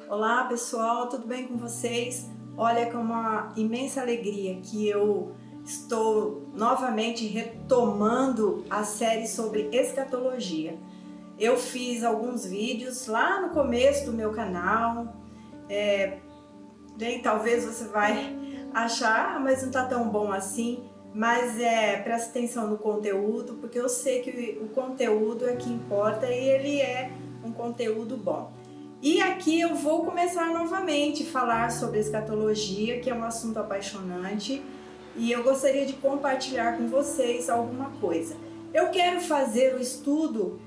Olá pessoal, tudo bem com vocês? Olha, com uma imensa alegria que eu estou novamente retomando a série sobre escatologia. Eu fiz alguns vídeos lá no começo do meu canal, bem, talvez você vai achar, mas não está tão bom assim, mas presta atenção no conteúdo, porque eu sei que o conteúdo é que importa e ele é um conteúdo bom. E aqui eu vou começar novamente a falar sobre escatologia, que é um assunto apaixonante, e eu gostaria de compartilhar com vocês alguma coisa. Eu quero fazer o estudo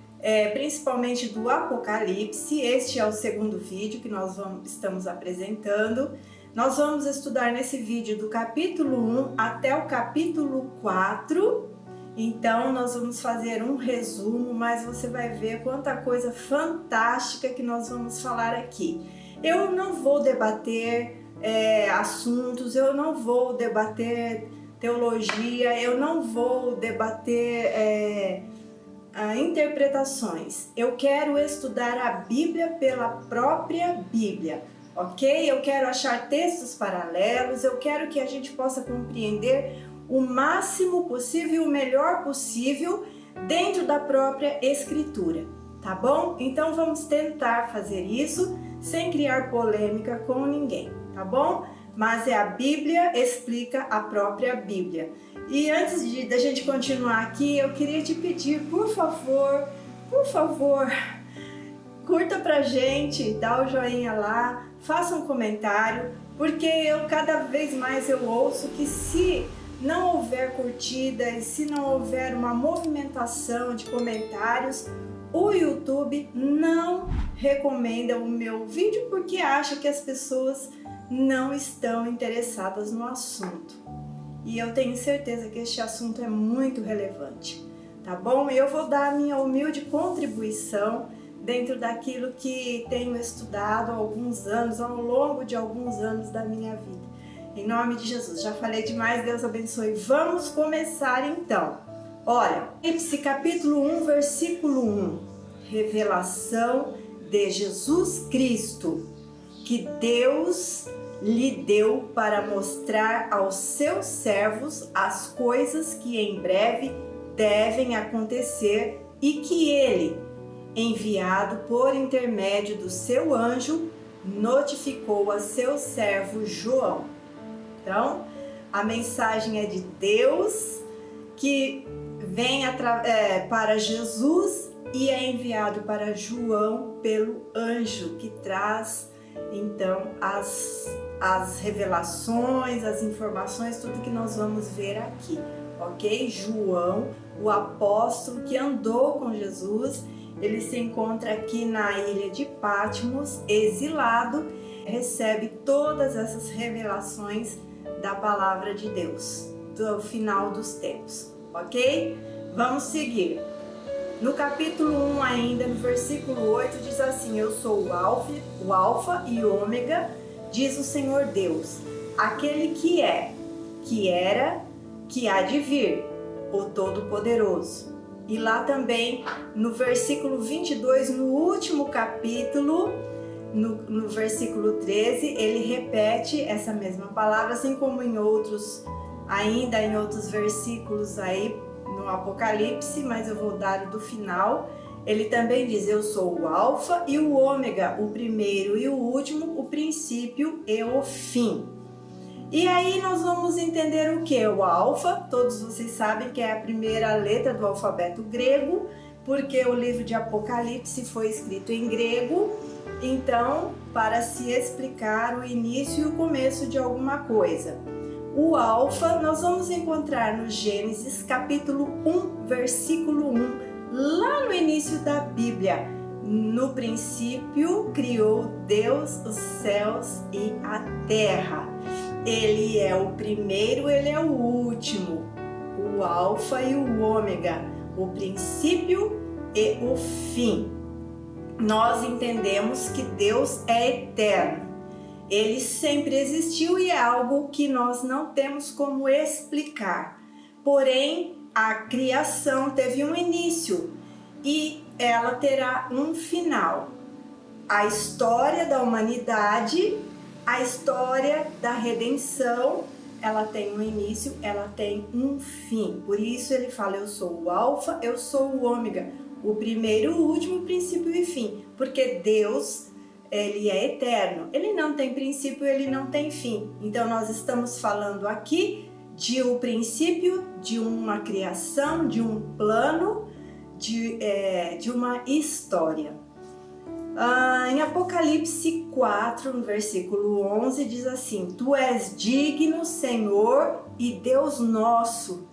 principalmente do Apocalipse. Este é o segundo vídeo que nós estamos apresentando. Nós vamos estudar nesse vídeo do capítulo 1 até o capítulo 4. Então nós vamos fazer um resumo, mas você vai ver quanta coisa fantástica que nós vamos falar aqui. Eu não vou debater assuntos, eu não vou debater teologia, eu não vou debater interpretações. Eu quero estudar a Bíblia pela própria Bíblia, ok? Eu quero achar textos paralelos, eu quero que a gente possa compreender o máximo possível e o melhor possível dentro da própria Escritura, tá bom? Então vamos tentar fazer isso sem criar polêmica com ninguém, tá bom? Mas a Bíblia explica a própria Bíblia. E antes da gente continuar aqui, eu queria te pedir, por favor, curta pra gente, dá o joinha lá, faça um comentário, porque cada vez mais eu ouço que se não houver curtidas, se não houver uma movimentação de comentários, o YouTube não recomenda o meu vídeo porque acha que as pessoas não estão interessadas no assunto. E eu tenho certeza que este assunto é muito relevante, tá bom? Eu vou dar a minha humilde contribuição dentro daquilo que tenho estudado há alguns anos, ao longo de alguns anos da minha vida. Em nome de Jesus, já falei demais, Deus abençoe. Vamos começar então. Olha, Apocalipse capítulo 1, versículo 1. Revelação de Jesus Cristo, que Deus lhe deu para mostrar aos seus servos as coisas que em breve devem acontecer e que ele, enviado por intermédio do seu anjo, notificou a seu servo João. Então, a mensagem é de Deus que vem para Jesus e é enviado para João pelo anjo que traz então as revelações, as informações, tudo que nós vamos ver aqui, ok? João, o apóstolo que andou com Jesus, ele se encontra aqui na ilha de Patmos, exilado, recebe todas essas revelações da palavra de Deus, do final dos tempos, ok? Vamos seguir. No capítulo 1 ainda, no versículo 8, diz assim: eu sou o Alfa e Ômega, diz o Senhor Deus, aquele que é, que era, que há de vir, o Todo-Poderoso. E lá também, no versículo 22, no último capítulo, no versículo 13, ele repete essa mesma palavra, assim como em outros versículos aí no Apocalipse, mas eu vou dar o do final. Ele também diz: eu sou o Alfa e o Ômega, o primeiro e o último, o princípio e o fim. E aí nós vamos entender o que? O Alfa, todos vocês sabem que é a primeira letra do alfabeto grego, porque o livro de Apocalipse foi escrito em grego, então para se explicar o início e o começo de alguma coisa. O Alfa nós vamos encontrar no Gênesis capítulo 1, versículo 1, lá no início da Bíblia. No princípio criou Deus os céus e a terra. Ele é o primeiro, ele é o último, o Alfa e o Ômega, o princípio e o fim. Nós entendemos que Deus é eterno. Ele sempre existiu e é algo que nós não temos como explicar. Porém, a criação teve um início e ela terá um final. a história da humanidade, a história da redenção, ela tem um início, ela tem um fim. Por isso ele fala, eu sou o alfa, eu sou o ômega, o primeiro, o último, o princípio e fim. Porque Deus, ele é eterno, ele não tem princípio, ele não tem fim. Então nós estamos falando aqui de um princípio, de uma criação, de um plano, de uma história. Em Apocalipse 4, no versículo 11, diz assim: Tu és digno, Senhor e Deus nosso,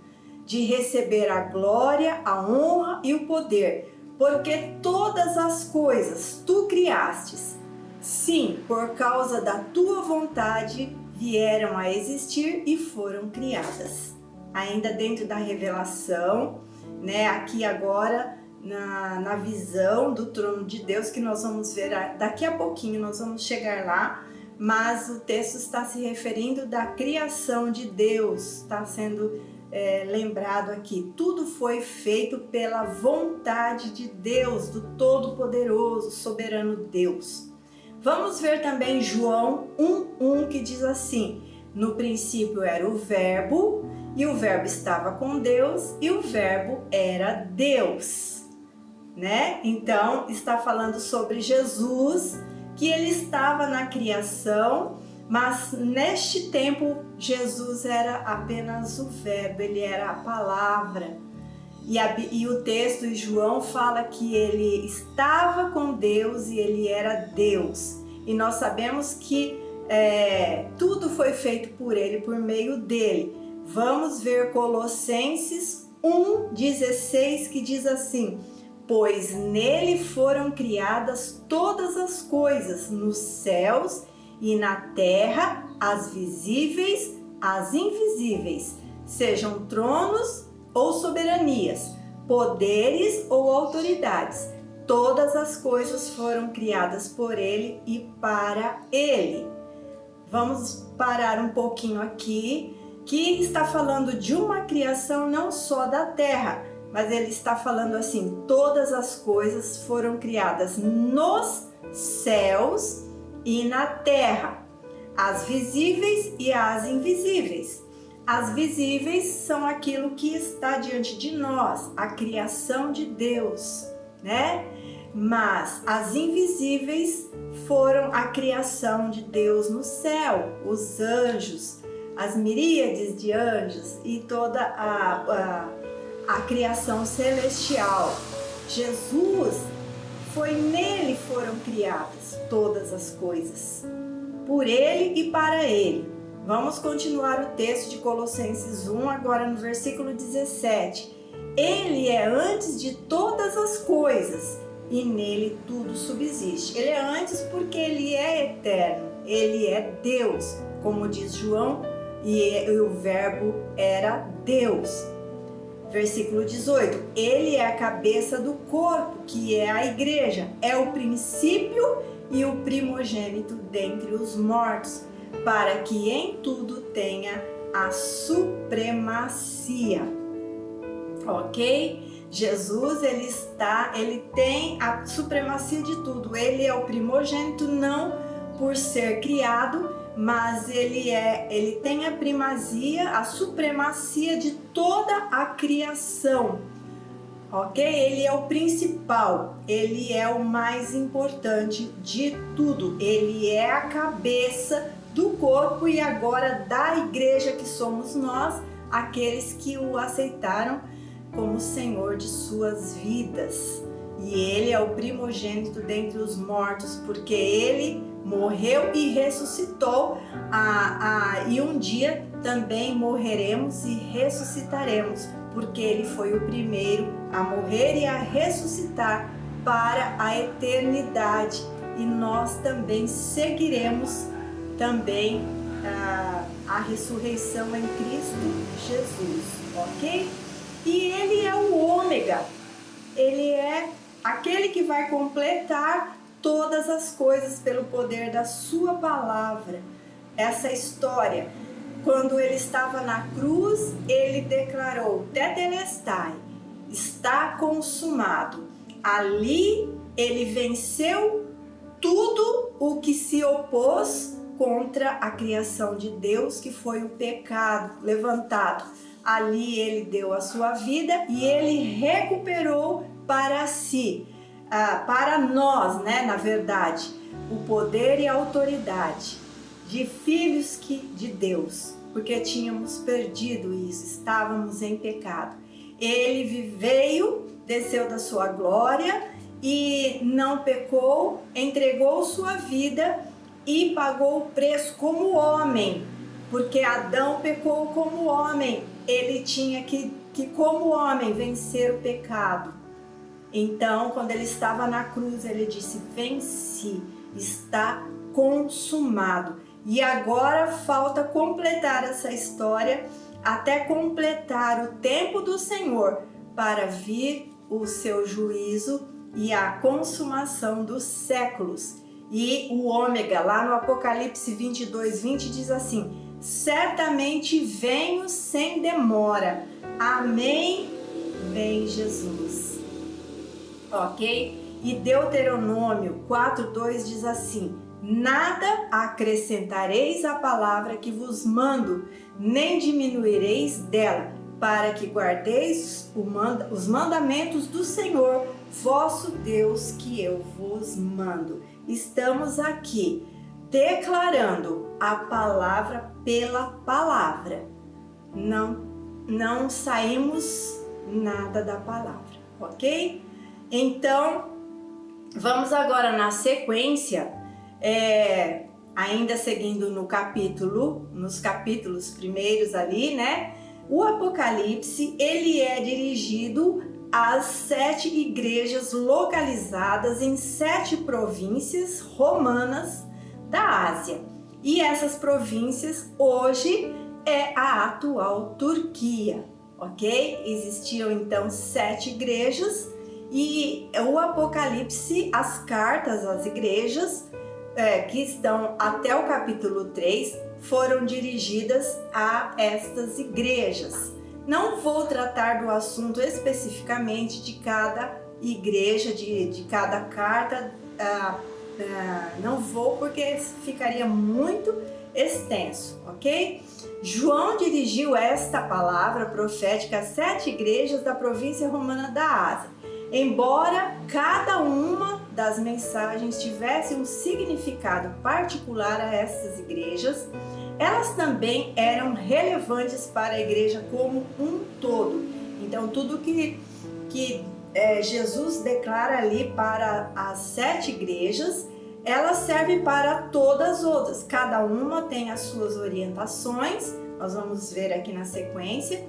de receber a glória, a honra e o poder, porque todas as coisas tu criastes. Sim, por causa da tua vontade vieram a existir e foram criadas. Ainda dentro da revelação, né, aqui agora na visão do trono de Deus, que nós vamos ver daqui a pouquinho, nós vamos chegar lá, mas o texto está se referindo da criação de Deus, está sendo lembrado aqui. Tudo foi feito pela vontade de Deus, do Todo-Poderoso, soberano Deus. Vamos ver também João 1:1, que diz assim: No princípio era o Verbo, e o Verbo estava com Deus, e o Verbo era Deus. Né? Então, está falando sobre Jesus, que ele estava na criação, mas neste tempo Jesus era apenas o Verbo, ele era a palavra. E o texto de João fala que ele estava com Deus e ele era Deus. E nós sabemos que tudo foi feito por ele, por meio dele. Vamos ver Colossenses 1:16, que diz assim: Pois nele foram criadas todas as coisas, nos céus e na terra, as visíveis, as invisíveis, sejam tronos ou soberanias, poderes ou autoridades. Todas as coisas foram criadas por ele e para ele. Vamos parar um pouquinho aqui, que está falando de uma criação não só da terra, mas ele está falando assim: todas as coisas foram criadas nos céus e na terra, as visíveis e as invisíveis. As visíveis são aquilo que está diante de nós, a criação de Deus, né? Mas as invisíveis foram a criação de Deus no céu, os anjos, as miríades de anjos e toda a criação celestial. Jesus, nele foram criadas todas as coisas, por ele e para ele. Vamos continuar o texto de Colossenses 1, agora no versículo 17. Ele é antes de todas as coisas e nele tudo subsiste. Ele é antes porque ele é eterno, ele é Deus, como diz João, e o Verbo era Deus. Versículo 18, ele é a cabeça do corpo, que é a igreja, é o princípio e o primogênito dentre os mortos, para que em tudo tenha a supremacia. Ok? Jesus, ele tem a supremacia de tudo, ele é o primogênito, não por ser criado, mas ele tem a primazia, a supremacia de toda a criação, ok? Ele é o principal, ele é o mais importante de tudo, ele é a cabeça do corpo e agora da igreja, que somos nós, aqueles que o aceitaram como Senhor de suas vidas. E ele é o primogênito dentre os mortos, porque ele morreu e ressuscitou, e um dia também morreremos e ressuscitaremos, porque ele foi o primeiro a morrer e a ressuscitar para a eternidade, e nós também seguiremos também a ressurreição em Cristo Jesus, ok? E ele é o ômega, ele é aquele que vai completar todas as coisas pelo poder da sua palavra. Essa história, quando ele estava na cruz, ele declarou: Tetelestai, está consumado. Ali ele venceu tudo o que se opôs contra a criação de Deus, que foi o pecado levantado. Ali ele deu a sua vida e ele recuperou para si, para nós, né, na verdade, o poder e a autoridade de filhos de Deus, porque tínhamos perdido isso, estávamos em pecado. Ele veio, desceu da sua glória e não pecou, entregou sua vida e pagou o preço como homem, porque Adão pecou como homem, ele tinha que como homem vencer o pecado. Então, quando ele estava na cruz, ele disse: venci, está consumado. E agora falta completar essa história, até completar o tempo do Senhor, para vir o seu juízo e a consumação dos séculos. E o ômega, lá no Apocalipse 22:20, diz assim: certamente venho sem demora. Amém, vem Jesus. Ok? E Deuteronômio 4:2 diz assim: nada acrescentareis à palavra que vos mando, nem diminuireis dela, para que guardeis os mandamentos do Senhor, vosso Deus, que eu vos mando. Estamos aqui declarando a palavra pela palavra. Não saímos nada da palavra, ok? Então, vamos agora na sequência, ainda seguindo nos capítulos primeiros ali, né? O Apocalipse, ele é dirigido às 7 igrejas localizadas em 7 províncias romanas da Ásia. E essas províncias hoje é a atual Turquia, ok? Existiam então 7 igrejas e o Apocalipse, as cartas às igrejas que estão até o capítulo 3 foram dirigidas a estas igrejas. Não vou tratar do assunto especificamente de cada igreja, de cada carta, não vou, porque ficaria muito extenso, ok? João dirigiu esta palavra profética às 7 igrejas da província romana da Ásia. Embora cada uma das mensagens tivesse um significado particular a essas igrejas, elas também eram relevantes para a igreja como um todo. Então, tudo que Jesus declara ali para as 7 igrejas, elas servem para todas as outras. Cada uma tem as suas orientações, nós vamos ver aqui na sequência.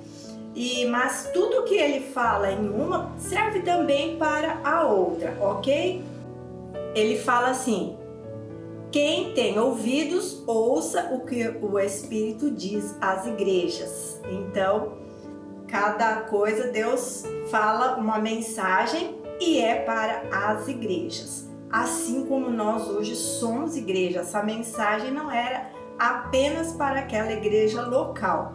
Mas tudo que ele fala em uma serve também para a outra, ok? Ele fala assim: quem tem ouvidos, ouça o que o Espírito diz às igrejas. Então, cada coisa Deus fala uma mensagem e é para as igrejas. Assim como nós hoje somos igreja, essa mensagem não era apenas para aquela igreja local,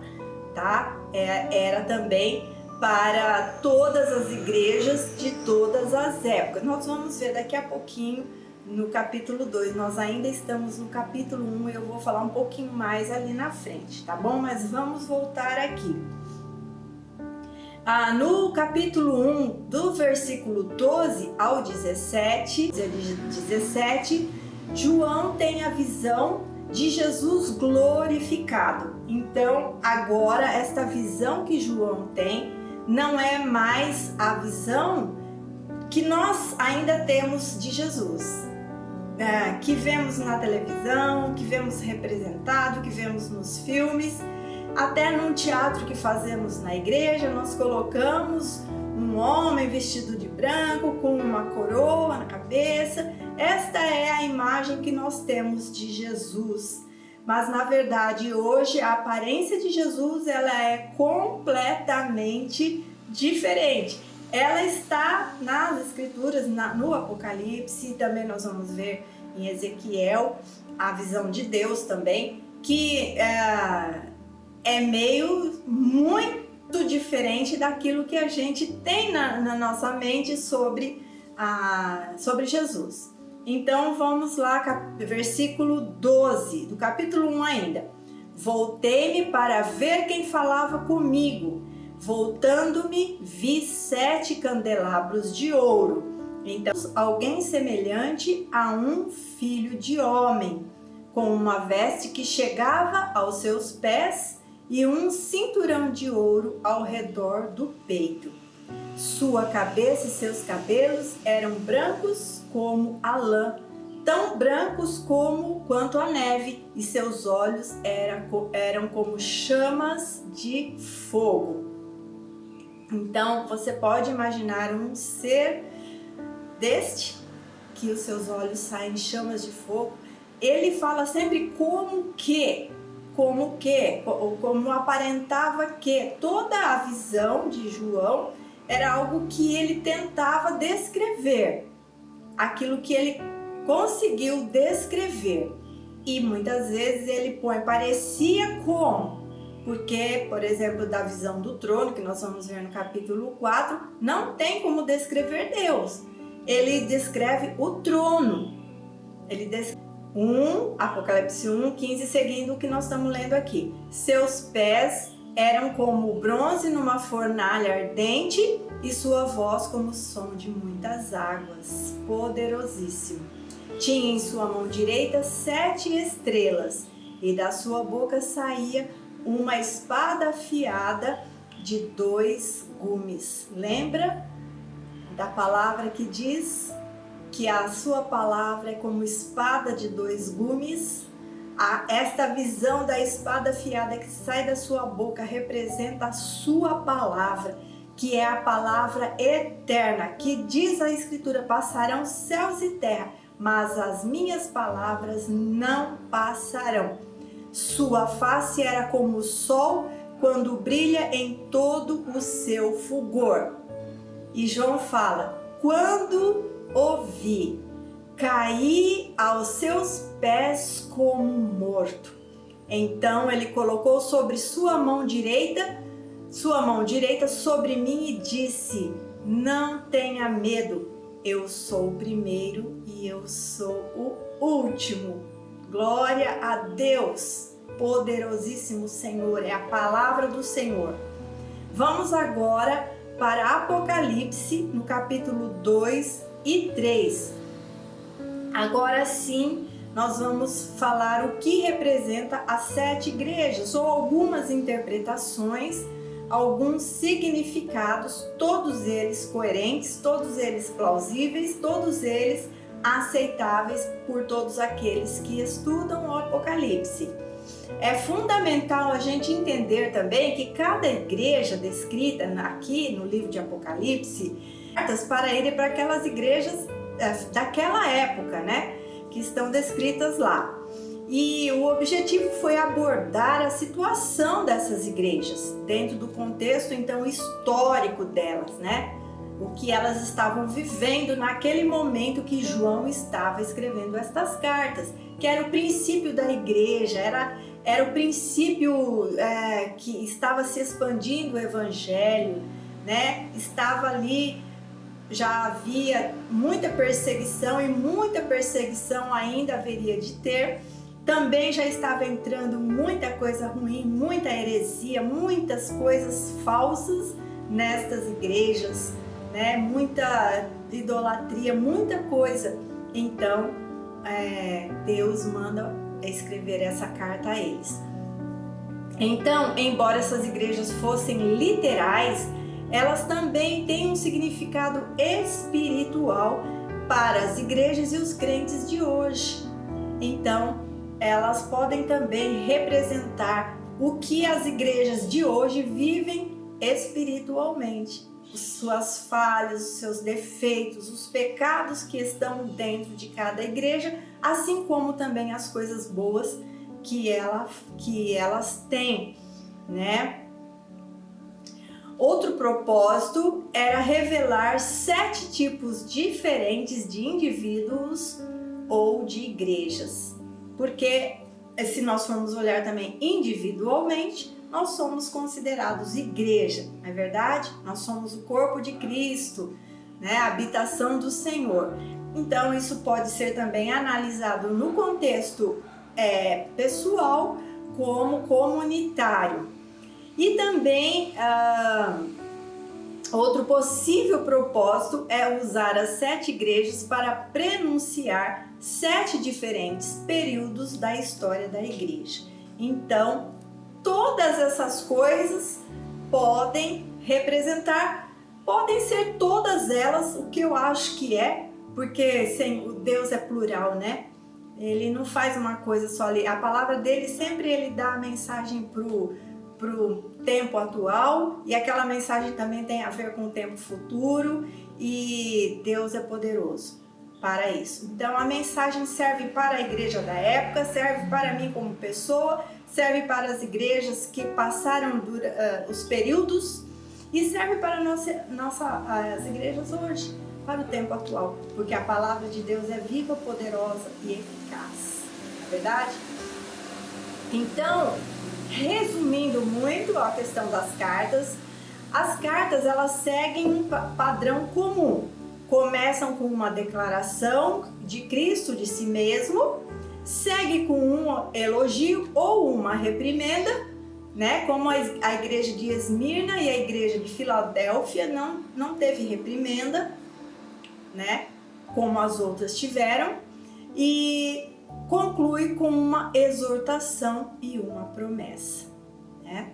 tá? Era também para todas as igrejas de todas as épocas. Nós vamos ver daqui a pouquinho no capítulo 2, nós ainda estamos no capítulo 1 e eu vou falar um pouquinho mais ali na frente, tá bom? Mas vamos voltar aqui. No capítulo 1, do versículo 12 ao 17, João tem a visão de Jesus glorificado. Então, agora, esta visão que João tem não é mais a visão que nós ainda temos de Jesus, que vemos na televisão, que vemos representado, que vemos nos filmes, até num teatro que fazemos na igreja, nós colocamos um homem vestido de branco com uma coroa na cabeça. Esta é a imagem que nós temos de Jesus. Mas na verdade hoje a aparência de Jesus ela é completamente diferente. Ela está nas escrituras, no Apocalipse, também nós vamos ver em Ezequiel a visão de Deus também, que é meio muito diferente daquilo que a gente tem na nossa mente sobre Jesus. Então vamos lá, versículo 12, do capítulo 1 ainda. Voltei-me para ver quem falava comigo. Voltando-me, vi 7 candelabros de ouro. Então, alguém semelhante a um filho de homem, com uma veste que chegava aos seus pés e um cinturão de ouro ao redor do peito. Sua cabeça e seus cabelos eram brancos como a lã, tão brancos quanto a neve, e seus olhos eram como chamas de fogo. Então, você pode imaginar um ser deste, que os seus olhos saem chamas de fogo. Ele fala sempre como aparentava que toda a visão de João era algo que ele tentava descrever, aquilo que ele conseguiu descrever. E muitas vezes ele parecia como, porque, por exemplo, da visão do trono, que nós vamos ver no capítulo 4, não tem como descrever Deus. Ele descreve o trono. Ele descreve Apocalipse 1, 15, seguindo o que nós estamos lendo aqui. Seus pés eram como bronze numa fornalha ardente e sua voz como o som de muitas águas. Poderosíssimo. Tinha em sua mão direita 7 estrelas e da sua boca saía uma espada afiada de 2 gumes. Lembra da palavra que diz que a sua palavra é como espada de 2 gumes? Esta visão da espada afiada que sai da sua boca representa a sua palavra, que é a palavra eterna, que diz a Escritura: passarão céus e terra, mas as minhas palavras não passarão. Sua face era como o sol quando brilha em todo o seu fulgor. E João fala: quando ouvi, caí aos seus pés como morto. Então ele colocou sobre sua mão direita sobre mim e disse: não tenha medo, eu sou o primeiro e eu sou o último. Glória a Deus, poderosíssimo Senhor, é a palavra do Senhor. Vamos agora para Apocalipse, no capítulo 2 e 3. Agora sim, nós vamos falar o que representa as 7 igrejas, ou algumas interpretações, alguns significados, todos eles coerentes, todos eles plausíveis, todos eles aceitáveis por todos aqueles que estudam o Apocalipse. É fundamental a gente entender também que cada igreja descrita aqui no livro de Apocalipse, para ir para aquelas igrejas daquela época, né, que estão descritas lá. E o objetivo foi abordar a situação dessas igrejas dentro do contexto então histórico delas, né? O que elas estavam vivendo naquele momento que João estava escrevendo estas cartas, que era o princípio da igreja, era o princípio que estava se expandindo o evangelho, né? Estava ali, já havia muita perseguição e muita perseguição ainda haveria de ter. Também já estava entrando muita coisa ruim, muita heresia, muitas coisas falsas nestas igrejas, né? Muita idolatria, muita coisa. Então, Deus manda escrever essa carta a eles. Então, embora essas igrejas fossem literais, elas também têm um significado espiritual para as igrejas e os crentes de hoje. Então, elas podem também representar o que as igrejas de hoje vivem espiritualmente. Suas falhas, os seus defeitos, os pecados que estão dentro de cada igreja, assim como também as coisas boas que elas têm, né? Outro propósito era revelar 7 tipos diferentes de indivíduos ou de igrejas. Porque se nós formos olhar também individualmente, nós somos considerados igreja, não é verdade? Nós somos o corpo de Cristo, né? A habitação do Senhor. Então isso pode ser também analisado no contexto pessoal como comunitário. E também outro possível propósito é usar as 7 igrejas para prenunciar 7 diferentes períodos da história da igreja. Então, todas essas coisas podem representar, podem ser todas elas o que eu acho que é, porque Deus é plural, né? Ele não faz uma coisa só ali. A palavra dele sempre ele dá a mensagem pro tempo atual, e aquela mensagem também tem a ver com o tempo futuro, e Deus é poderoso para isso. Então a mensagem serve para a igreja da época, serve para mim como pessoa, serve para as igrejas que passaram os períodos, e serve para as igrejas hoje, para o tempo atual, porque a palavra de Deus é viva, poderosa e eficaz, não é verdade? Então, resumindo muito a questão das cartas, as cartas elas seguem um padrão comum. Começam com uma declaração de Cristo de si mesmo, segue com um elogio ou uma reprimenda, né? Como a igreja de Esmirna e a igreja de Filadélfia não teve reprimenda, né? Como as outras tiveram, e conclui com uma exortação e uma promessa, né?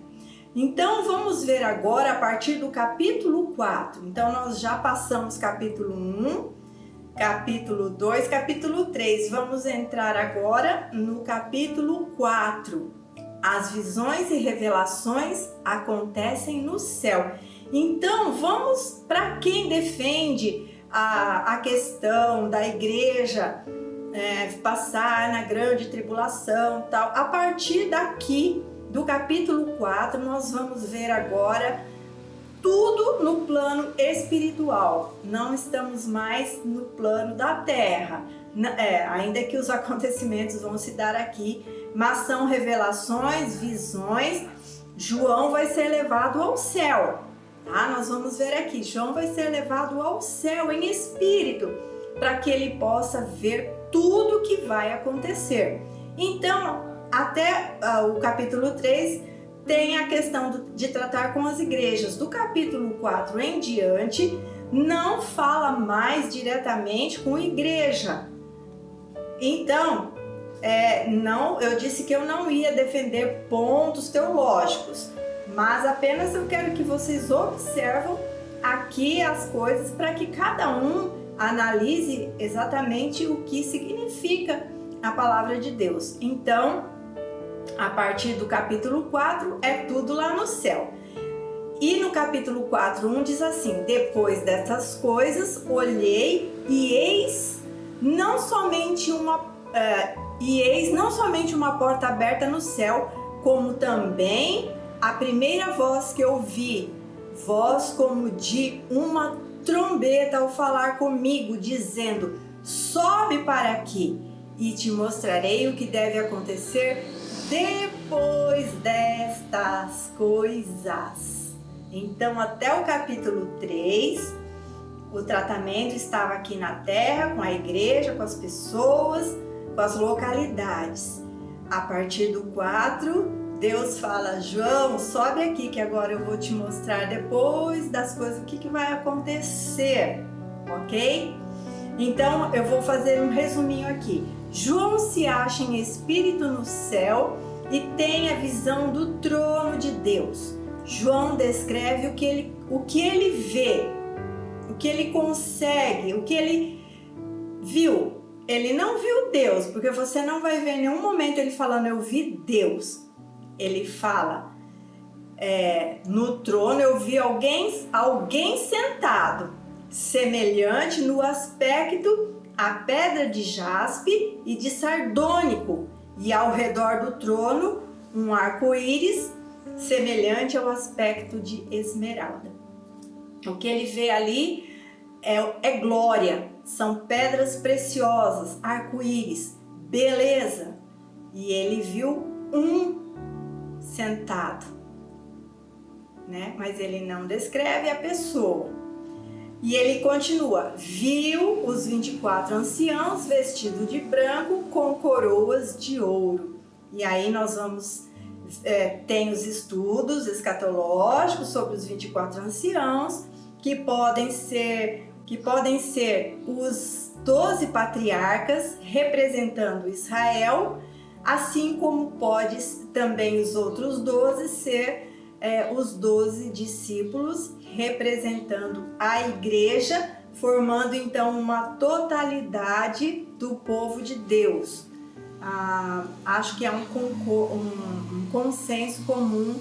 Então vamos ver agora a partir do capítulo 4. Então nós já passamos capítulo 1, capítulo 2, capítulo 3. Vamos entrar agora no capítulo 4. As visões e revelações acontecem no céu. Então vamos para quem defende a questão da igreja passar na grande tribulação, tal. A partir daqui do capítulo 4 nós vamos ver agora tudo no plano espiritual. Não estamos mais no plano da terra, ainda que os acontecimentos vão se dar aqui, mas são revelações, visões. João vai ser levado ao céu, tá? Nós vamos ver aqui, João vai ser levado ao céu em espírito, para que ele possa ver tudo o que vai acontecer. Então, até o capítulo 3 tem a questão de tratar com as igrejas. Do capítulo 4 em diante, não fala mais diretamente com igreja. Então, eu disse que eu não ia defender pontos teológicos, mas apenas eu quero que vocês observam aqui as coisas para que cada um analise exatamente o que significa a palavra de Deus. Então, a partir do capítulo 4 é tudo lá no céu. E no capítulo 4:1 diz assim: depois dessas coisas olhei e eis não somente uma porta aberta no céu, como também a primeira voz que ouvi, voz como de uma trombeta ao falar comigo, dizendo: sobe para aqui e te mostrarei o que deve acontecer depois destas coisas. Então, até o capítulo 3, o tratamento estava aqui na terra, com a igreja, com as pessoas, com as localidades. A partir do 4, Deus fala: João, sobe aqui que agora eu vou te mostrar depois das coisas o que vai acontecer, ok? Então eu vou fazer um resuminho aqui. João se acha em espírito no céu e tem a visão do trono de Deus. João descreve o que ele vê, o que ele consegue, o que ele viu. Ele não viu Deus, porque você não vai ver em nenhum momento ele falando: eu vi Deus. Ele fala: no trono eu vi alguém sentado, semelhante no aspecto a pedra de jaspe e de sardônico, e ao redor do trono um arco-íris semelhante ao aspecto de esmeralda. O que ele vê ali é glória, são pedras preciosas, arco-íris, beleza. E ele viu um sentado, né? Mas ele não descreve a pessoa. E ele continua: viu os 24 anciãos vestidos de branco com coroas de ouro. E aí nós vamos, tem os estudos escatológicos sobre os 24 anciãos, que podem ser os 12 patriarcas representando Israel, assim como pode também os outros 12 ser os 12 discípulos representando a igreja, formando então uma totalidade do povo de Deus. Acho que é um consenso comum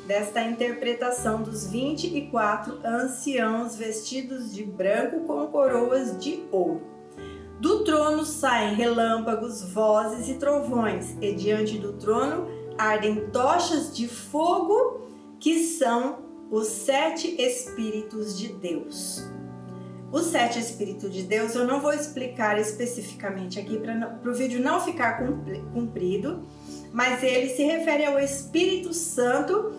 desta interpretação dos 24 anciãos vestidos de branco com coroas de ouro. Do trono saem relâmpagos, vozes e trovões, e diante do trono ardem tochas de fogo, que são os 7 Espíritos de Deus. Os 7 Espíritos de Deus eu não vou explicar especificamente aqui para o vídeo não ficar comprido, mas ele se refere ao Espírito Santo,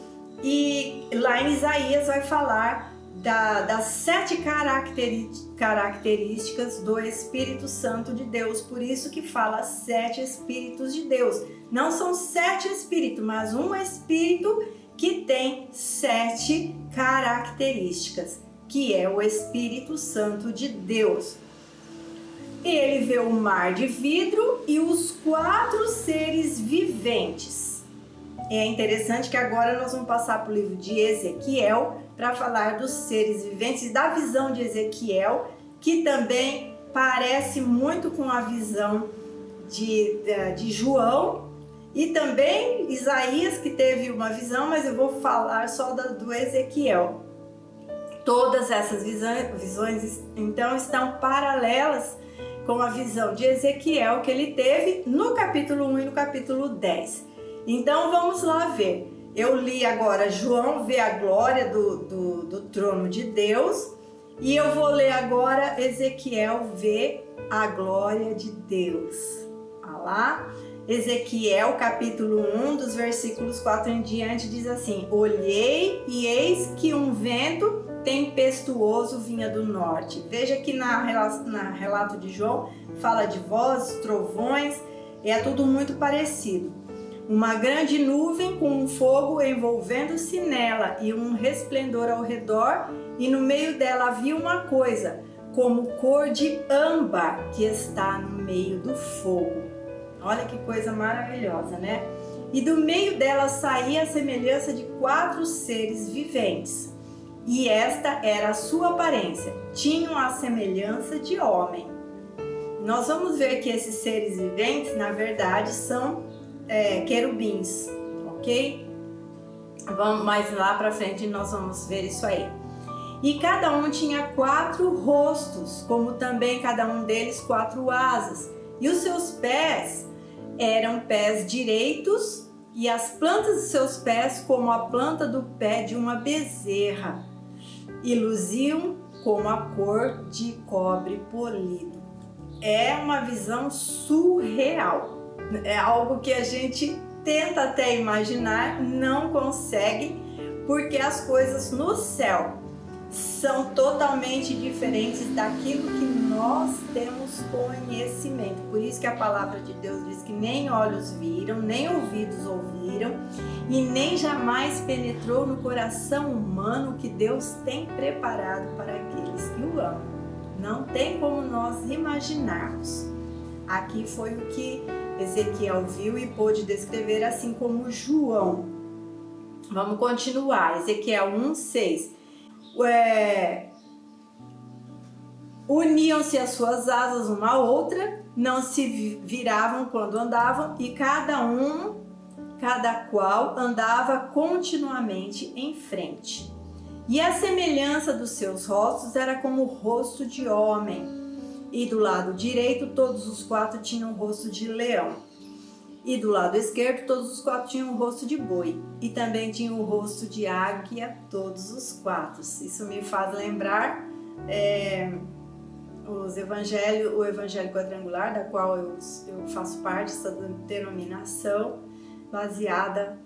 e lá em Isaías vai falar das 7 características do Espírito Santo de Deus. Por isso que fala 7 Espíritos de Deus. Não são 7 Espíritos, mas um Espírito que tem 7 características, que é o Espírito Santo de Deus. Ele vê o mar de vidro e os 4 seres viventes. É interessante que agora nós vamos passar para o livro de Ezequiel para falar dos seres viventes, da visão de Ezequiel, que também parece muito com a visão de João, e também Isaías, que teve uma visão, mas eu vou falar só do Ezequiel. Todas essas visões então estão paralelas com a visão de Ezequiel que ele teve no capítulo 1 e no capítulo 10. Então vamos lá ver. Eu li agora João vê a glória do trono de Deus, e eu vou ler agora Ezequiel vê a glória de Deus. Olha lá, Ezequiel capítulo 1, dos versículos 4 em diante, diz assim: olhei e eis que um vento tempestuoso vinha do norte. Veja que na relato de João fala de vozes, trovões, é tudo muito parecido. Uma grande nuvem com um fogo envolvendo-se nela e um resplendor ao redor, e no meio dela havia uma coisa, como cor de âmbar, que está no meio do fogo. Olha que coisa maravilhosa, né? E do meio dela saía a semelhança de 4 seres viventes, e esta era a sua aparência, tinham a semelhança de homem. Nós vamos ver que esses seres viventes, na verdade, são querubins, ok? Mais lá pra frente nós vamos ver isso aí. E cada um tinha 4 rostos, como também cada um deles 4 asas. E os seus pés eram pés direitos, e as plantas de seus pés como a planta do pé de uma bezerra, e luziam como a cor de cobre polido. É uma visão surreal. É algo que a gente tenta até imaginar, não consegue, porque as coisas no céu são totalmente diferentes daquilo que nós temos conhecimento. Por isso que a palavra de Deus diz que nem olhos viram, nem ouvidos ouviram, e nem jamais penetrou no coração humano o que Deus tem preparado para aqueles que o amam. Não tem como nós imaginarmos. Aqui foi o que Ezequiel viu e pôde descrever, assim como João. Vamos continuar. Ezequiel 1:6. Uniam-se as suas asas uma à outra, não se viravam quando andavam, e cada qual andava continuamente em frente. E a semelhança dos seus rostos era como o rosto de homem. E do lado direito todos os 4 tinham o rosto de leão. E do lado esquerdo todos os 4 tinham o rosto de boi. E também tinham o rosto de águia todos os 4. Isso me faz lembrar o Evangelho Quadrangular, da qual eu faço parte, essa denominação, baseada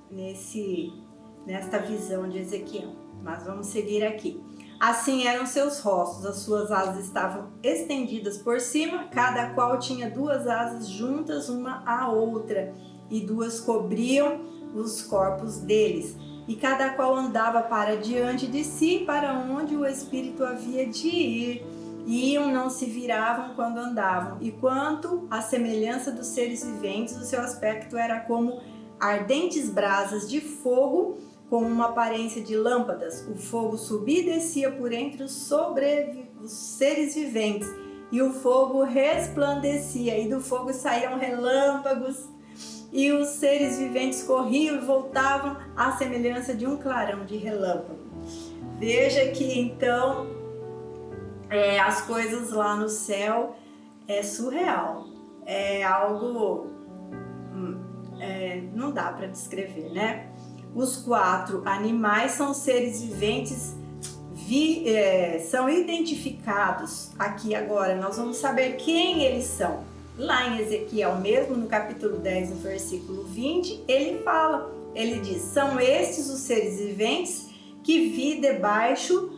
nesta visão de Ezequiel. Mas vamos seguir aqui. Assim eram seus rostos, as suas asas estavam estendidas por cima, cada qual tinha 2 asas juntas uma à outra, e 2 cobriam os corpos deles. E cada qual andava para diante de si, para onde o Espírito havia de ir. Iam, não se viravam quando andavam. E quanto à semelhança dos seres viventes, o seu aspecto era como ardentes brasas de fogo, com uma aparência de lâmpadas. O fogo subia e descia por entre os seres viventes, e o fogo resplandecia, e do fogo saíam relâmpagos, e os seres viventes corriam e voltavam à semelhança de um clarão de relâmpago. Veja que então as coisas lá no céu é surreal, é algo não dá para descrever, né? Os 4 animais são seres viventes, são identificados aqui agora. Nós vamos saber quem eles são. Lá em Ezequiel mesmo, no capítulo 10, no versículo 20, ele diz: são estes os seres viventes que vi debaixo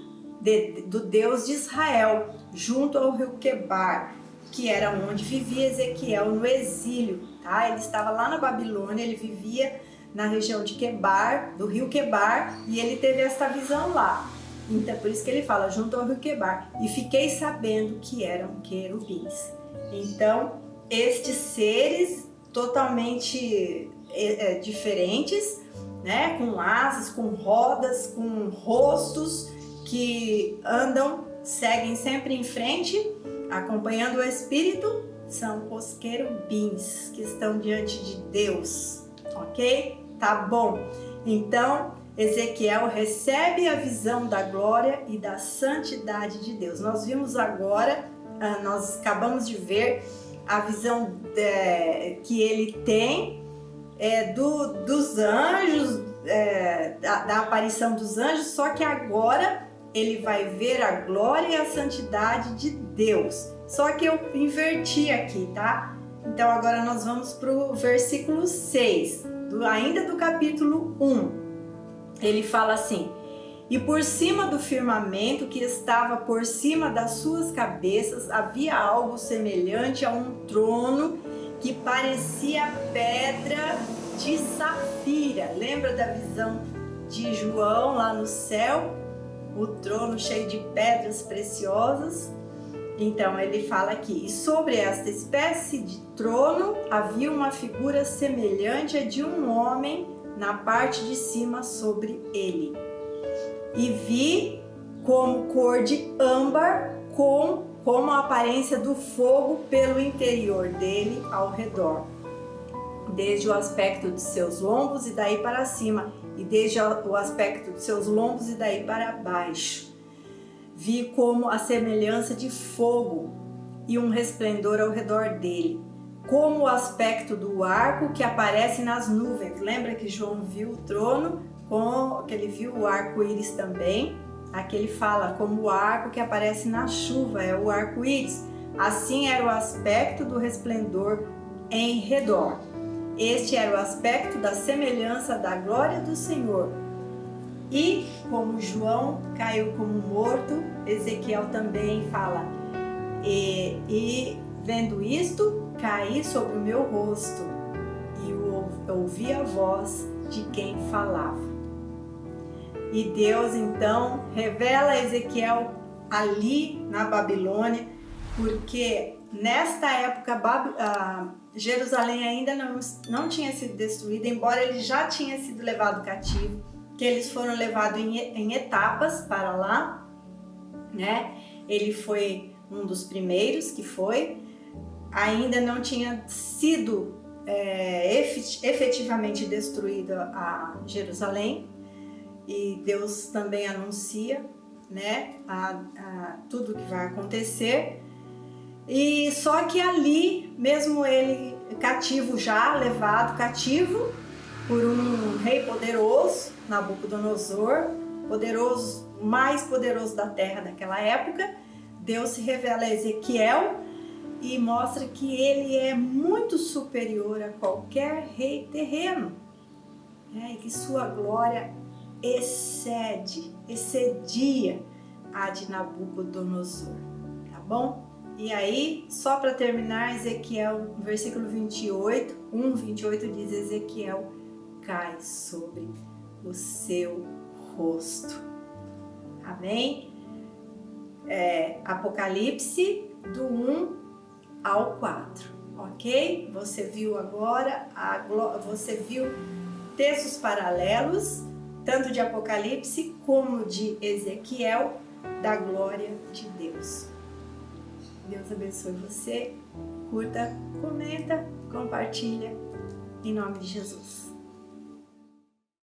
do Deus de Israel, junto ao rio Quebar, que era onde vivia Ezequiel no exílio. Tá? Ele estava lá na Babilônia, ele vivia na região de Quebar, do rio Quebar, e ele teve essa visão lá. Então, por isso que ele fala, junto ao rio Quebar. E fiquei sabendo que eram querubins. Então, estes seres totalmente diferentes, né? Com asas, com rodas, com rostos, que andam, seguem sempre em frente, acompanhando o Espírito, são os querubins que estão diante de Deus. Ok? Tá bom. Então, Ezequiel recebe a visão da glória e da santidade de Deus. Nós vimos agora, nós acabamos de ver a visão que ele tem dos anjos, da aparição dos anjos, só que agora ele vai ver a glória e a santidade de Deus. Só que eu inverti aqui, tá? Então agora nós vamos para o versículo 6, ainda do capítulo 1. Ele fala assim: e por cima do firmamento que estava por cima das suas cabeças havia algo semelhante a um trono que parecia pedra de safira. Lembra da visão de João lá no céu? O trono cheio de pedras preciosas. Então ele fala aqui: e sobre esta espécie de trono havia uma figura semelhante a de um homem na parte de cima sobre ele. E vi como cor de âmbar, como a aparência do fogo pelo interior dele ao redor, desde o aspecto de seus lombos e daí para cima, e desde o aspecto de seus lombos e daí para baixo. Vi como a semelhança de fogo e um resplendor ao redor dele, como o aspecto do arco que aparece nas nuvens. Lembra que João viu o trono, que ele viu o arco-íris também? Aqui ele fala como o arco que aparece na chuva, é o arco-íris. Assim era o aspecto do resplendor em redor. Este era o aspecto da semelhança da glória do Senhor. E como João caiu como morto, Ezequiel também fala: e vendo isto, caí sobre o meu rosto e ouvi a voz de quem falava. E Deus então revela a Ezequiel ali na Babilônia, porque nesta época Jerusalém ainda não tinha sido destruída, embora ele já tinha sido levado cativo, que eles foram levados em etapas para lá, né? Ele foi um dos primeiros que foi, ainda não tinha sido efetivamente destruída a Jerusalém, e Deus também anuncia, né, tudo que vai acontecer. E só que ali, mesmo ele cativo, já levado cativo por um rei poderoso, Nabucodonosor, poderoso, mais poderoso da terra naquela época, Deus se revela a Ezequiel e mostra que ele é muito superior a qualquer rei terreno, né? E que sua glória excedia, a de Nabucodonosor, tá bom? E aí, só para terminar, Ezequiel, versículo 28, 1:28 diz: Ezequiel cai sobre o seu rosto. Amém? Apocalipse do 1 ao 4, ok? Você viu agora, você viu textos paralelos, tanto de Apocalipse como de Ezequiel, da glória de Deus. Deus abençoe você, curta, comenta, compartilha, em nome de Jesus.